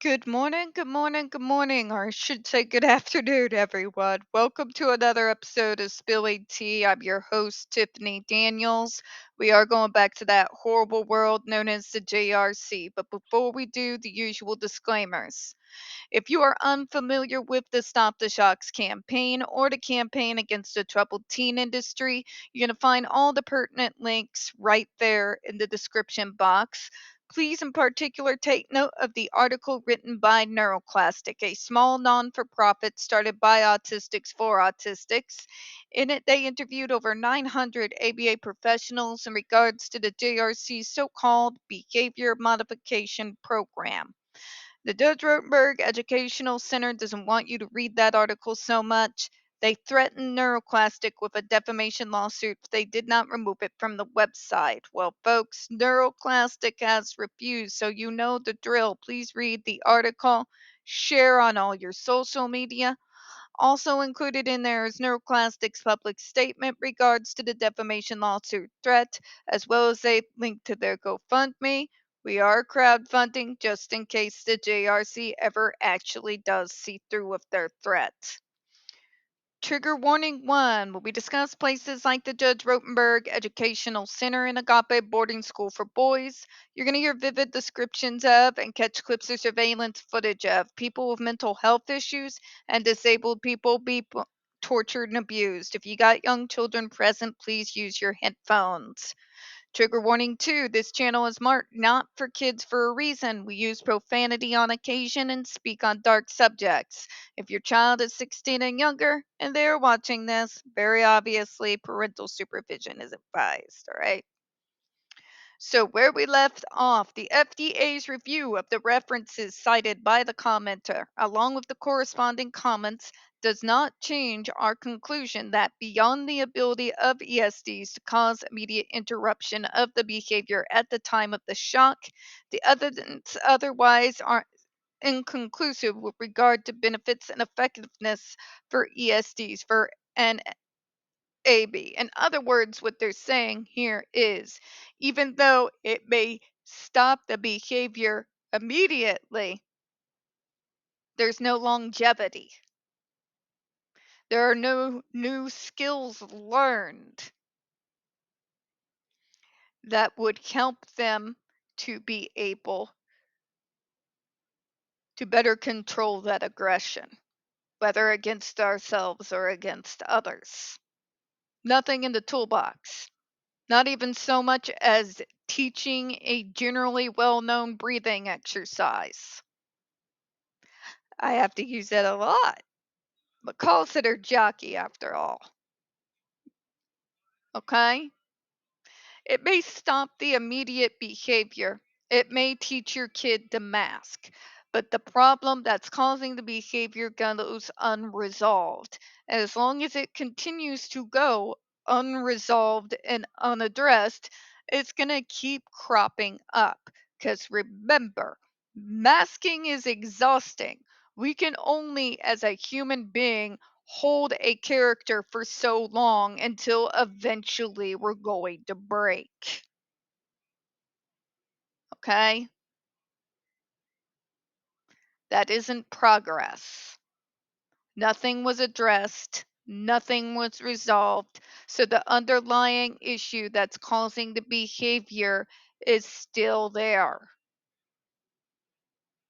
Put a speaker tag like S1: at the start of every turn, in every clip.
S1: Good morning, good morning, good morning, or I should say good afternoon, everyone. Welcome to another episode of Spilling Tea. I'm your host, Tiffany Daniels. We are going back to that horrible world known as the JRC, but before we do, the usual disclaimers. If you are unfamiliar with the Stop the Shocks campaign or the campaign against the troubled teen industry, you're going to find all the pertinent links right there in the description box. Please, in particular, take note of the article written by NeuroClastic, a small non for profit started by autistics for autistics. In it, they interviewed over 900 ABA professionals in regards to the JRC's so called behavior modification program. The Judge Rotenberg Educational Center doesn't want you to read that article so much. They threatened NeuroClastic with a defamation lawsuit if they did not remove it from the website. Well, folks, NeuroClastic has refused, so you know the drill. Please read the article, share on all your social media. Also included in there is NeuroClastic's public statement regards to the defamation lawsuit threat, as well as a link to their GoFundMe. We are crowdfunding just in case the JRC ever actually does see through with their threat. Trigger warning 1, where we discuss places like the Judge Rotenberg Educational Center and Agape Boarding School for Boys. You're going to hear vivid descriptions of and catch clips or surveillance footage of people with mental health issues and disabled people be tortured and abused. If you got young children present, please use your headphones. Trigger warning 2, this channel is marked not for kids for a reason. We use profanity on occasion and speak on dark subjects. If your child is 16 and younger and they are watching this, very obviously parental supervision is advised, all right? So, where we left off, the FDA's review of the references cited by the commenter, along with the corresponding comments, does not change our conclusion that beyond the ability of ESDs to cause immediate interruption of the behavior at the time of the shock, the evidence otherwise are inconclusive with regard to benefits and effectiveness for ESDs for an AB. In other words, what they're saying here is even though it may stop the behavior immediately, there's no longevity. There are no new skills learned that would help them to be able to better control that aggression, whether against ourselves or against others. Nothing in the toolbox. Not even so much as teaching a generally well-known breathing exercise. I have to use that a lot. But call sitter jockey after all. Okay? It may stop the immediate behavior. It may teach your kid to mask. But the problem that's causing the behavior goes unresolved. As long as it continues to go unresolved and unaddressed, it's going to keep cropping up. Because remember, masking is exhausting. We can only, as a human being, hold a character for so long until eventually we're going to break. Okay? That isn't progress. Nothing was addressed, nothing was resolved. So the underlying issue that's causing the behavior is still there,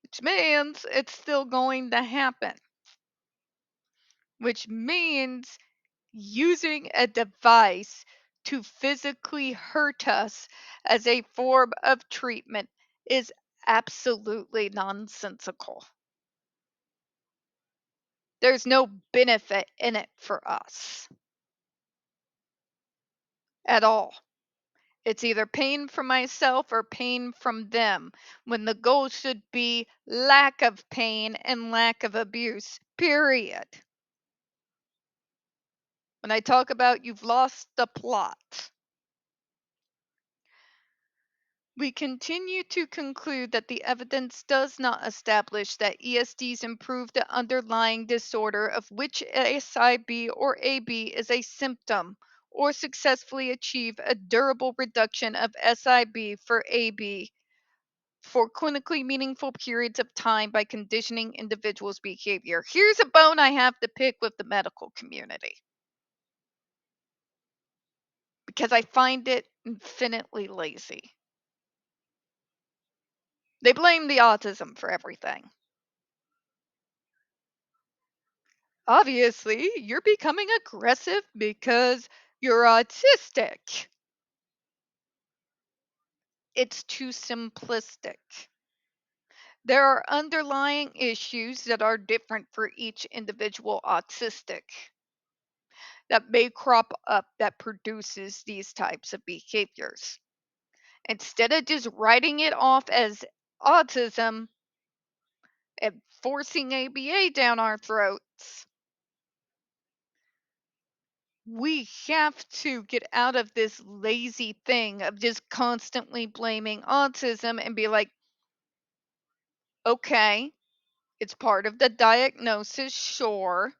S1: which means it's still going to happen, which means using a device to physically hurt us as a form of treatment is absolutely nonsensical. There's no benefit in it for us at all. It's either pain for myself or pain from them, when the goal should be lack of pain and lack of abuse, period. When I talk about you've lost the plot, we continue to conclude that the evidence does not establish that ESDs improve the underlying disorder of which SIB or AB is a symptom, or successfully achieve a durable reduction of SIB for AB for clinically meaningful periods of time by conditioning individuals' behavior. Here's a bone I have to pick with the medical community because I find it infinitely lazy. They blame the autism for everything. Obviously, you're becoming aggressive because you're autistic. It's too simplistic. There are underlying issues that are different for each individual autistic that may crop up that produces these types of behaviors. Instead of just writing it off as autism and forcing ABA down our throats, we have to get out of this lazy thing of just constantly blaming autism and be like, okay, it's part of the diagnosis, sure.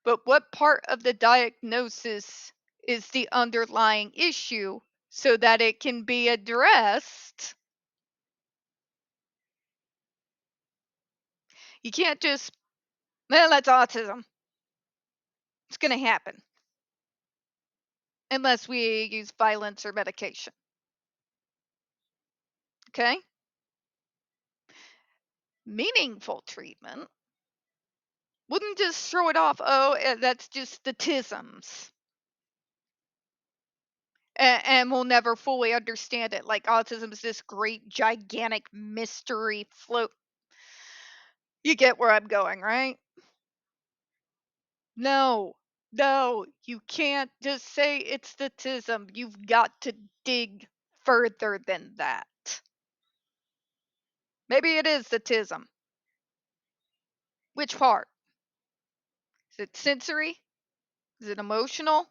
S1: But what part of the diagnosis is the underlying issue so that it can be addressed? You can't just, well, that's autism. It's going to happen unless we use violence or medication. Okay? Meaningful treatment wouldn't just throw it off, oh, that's just the tisms. And we'll never fully understand it. Like autism is this great, gigantic mystery float. You get where I'm going, right? No, no, you can't just say it's the tism. You've got to dig further than that. Maybe it is the tism. Which part? Is it sensory? Is it emotional?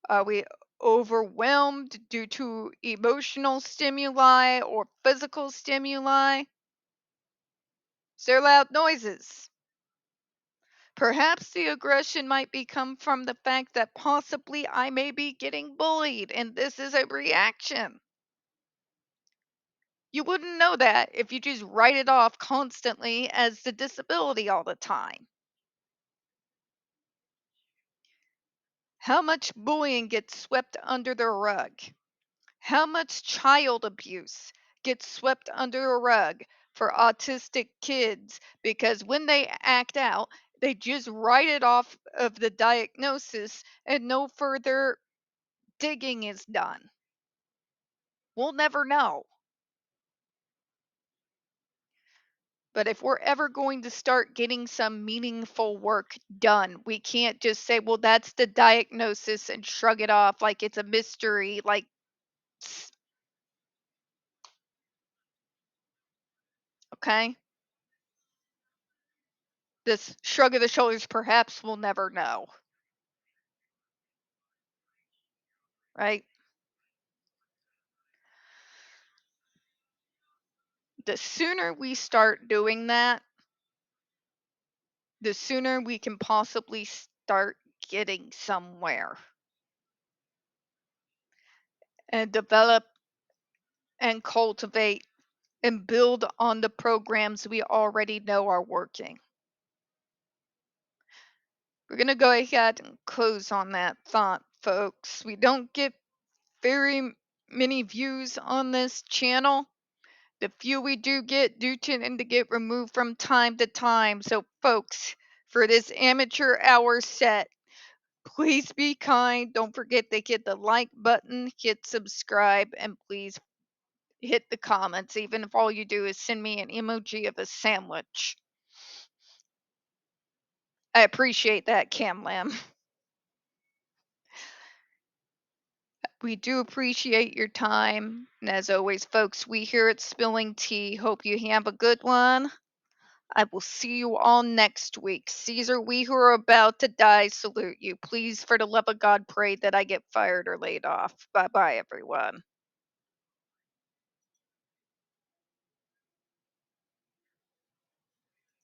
S1: Are we overwhelmed due to emotional stimuli or physical stimuli? Is there loud noises? Perhaps the aggression might be come from the fact that possibly I may be getting bullied and this is a reaction. You wouldn't know that if you just write it off constantly as the disability all the time. How much bullying gets swept under the rug? How much child abuse gets swept under a rug for autistic kids because when they act out, they just write it off of the diagnosis and no further digging is done? We'll never know. But if we're ever going to start getting some meaningful work done, we can't just say, well, that's the diagnosis and shrug it off like it's a mystery. Like, okay, this shrug of the shoulders, perhaps we'll never know. Right? The sooner we start doing that, the sooner we can possibly start getting somewhere and develop and cultivate and build on the programs we already know are working. We're going to go ahead and close on that thought, folks. We don't get very many views on this channel. The few we do get do tend to get removed from time to time. So, folks, for this amateur hour set, please be kind. Don't forget to hit the like button, hit subscribe, and please hit the comments, even if all you do is send me an emoji of a sandwich. I appreciate that, Cam Lamb. We do appreciate your time. And as always, folks, we here at Spilling Tea hope you have a good one. I will see you all next week. Caesar, we who are about to die salute you. Please, for the love of God, pray that I get fired or laid off. Bye bye, everyone.